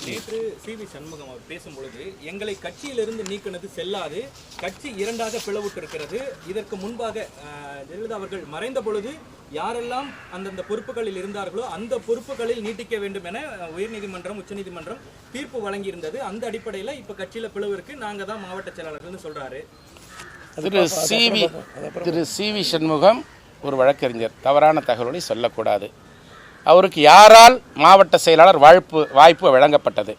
நேற்று சி.வி. சண்முகம் அவர் பேசும்பொழுது எங்களை கட்சியிலிருந்து நீக்கினது செல்லாது, கட்சி இரண்டாக பிளவுற்றிருக்கிறது. இதற்கு முன்பாக ஜெயலலிதா அவர்கள் மறைந்த பொழுது யாரெல்லாம் அந்தந்த பொறுப்புகளில் இருந்தார்களோ அந்த பொறுப்புகளில் நீட்டிக்க வேண்டும் என உயர்நீதிமன்றம் உச்சநீதிமன்றம் தீர்ப்பு வழங்கியிருந்தது. அந்த அடிப்படையில் இப்ப கட்சியில பிளவு இருக்கு, நாங்க தான் மாவட்ட செயலாளர்கள்னு சொல்றாரு. திரு சி.வி. சண்முகம் ஒரு வழக்கறிஞர், தவறான தகவலை சொல்லக்கூடாது. அவருக்கு யாரால் மாவட்ட செயலாளர் வாய்ப்பு வழங்கப்பட்டது,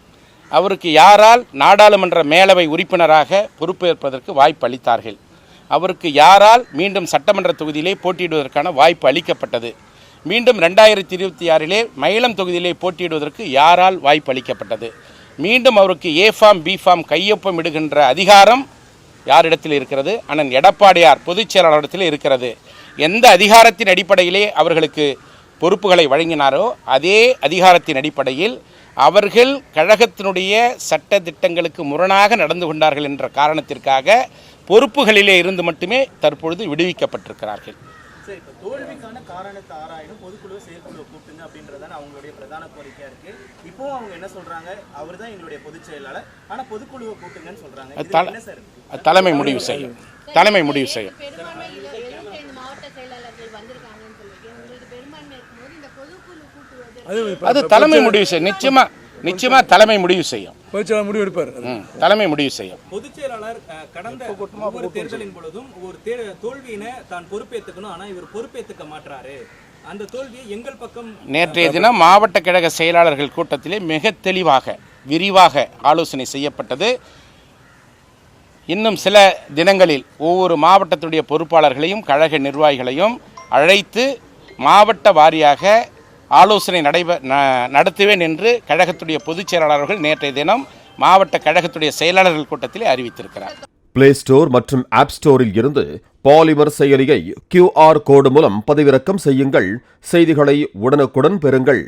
அவருக்கு யாரால் நாடாளுமன்ற மேலவை உறுப்பினராக பொறுப்பேற்பதற்கு வாய்ப்பு அளித்தார்கள், அவருக்கு யாரால் மீண்டும் சட்டமன்ற தொகுதியிலே போட்டியிடுவதற்கான வாய்ப்பு அளிக்கப்பட்டது, மீண்டும் 2026 மயிலம் தொகுதியிலே போட்டியிடுவதற்கு யாரால் வாய்ப்பு அளிக்கப்பட்டது, மீண்டும் அவருக்கு ஏ ஃபார்ம் பி ஃபார்ம் கையொப்பம் இடுகின்ற அதிகாரம் யாரிடத்தில் இருக்கிறது, அண்ணன் எடப்பாடியார் பொதுச் செயலாளரிடத்தில் இருக்கிறது. எந்த அதிகாரத்தின் அடிப்படையிலே அவர்களுக்கு பொறுப்புகளை வழங்கினாரோ அதே அதிகாரத்தின் அடிப்படையில் அவர்கள் கழகத்தினுடைய சட்ட திட்டங்களுக்கு முரணாக நடந்து கொண்டார்கள் என்ற காரணத்திற்காக பொறுப்புகளிலே இருந்து மட்டுமே தற்பொழுது விடுவிக்கப்பட்டிருக்கிறார்கள். சரி, இப்போ தோல்விக்கான காரணத்தை ஆராயணும், பொதுக்குழு செயற்குழு கூட்டுங்க அப்படின்றதான அவங்களுடைய பிரதான கோரிக்கையா இருக்கு. இப்போ அவங்க என்ன சொல்றாங்க, அவர் தான் எங்களுடைய பொதுச் செயலாளர், ஆனா பொதுக்குழுவை கூட்டுங்கன்னு சொல்றாங்க. தலைமை முடிவு செய்யும். தலைமை முடிவு செய்யும். அது தலைமை முடிவு செய்யும். நிச்சயமா தலைமை முடிவு செய்யும். தலைமை முடிவு செய்யும். பொதுச் செயலாளர் கடந்த ஒவ்வொரு தேர்தலின் பொழுதும் ஒரு தோல்வியினை தான் பொறுப்பேற்றுக்கணும், ஆனா இவர் பொறுப்பேற்றுக்க மாட்டாரு. அந்த தோல்வியை எங்கள் பக்கம். நேற்றைய தினம் மாவட்ட கழக செயலாளர்கள் கூட்டத்திலே மிக தெளிவாக விரிவாக ஆலோசனை செய்யப்பட்டது. இன்னும் சில தினங்களில் ஒவ்வொரு மாவட்டத்துடைய பொறுப்பாளர்களையும் கழக நிர்வாகிகளையும் அழைத்து மாவட்ட வாரியாக ஆலோசனை நடத்துவேன் என்று கழகத்துடைய பொதுச் செயலாளர்கள் நேற்றைய தினம் மாவட்ட கழகத்துடைய செயலாளர்கள் கூட்டத்திலே அறிவித்திருக்கிறார். பிளே ஸ்டோர் மற்றும் ஆப் ஸ்டோரில் இருந்து பாலிமர் செயலியை QR கோடு மூலம் பதிவிறக்கம் செய்யுங்கள். செய்திகளை உடனுக்குடன் பெறுங்கள்.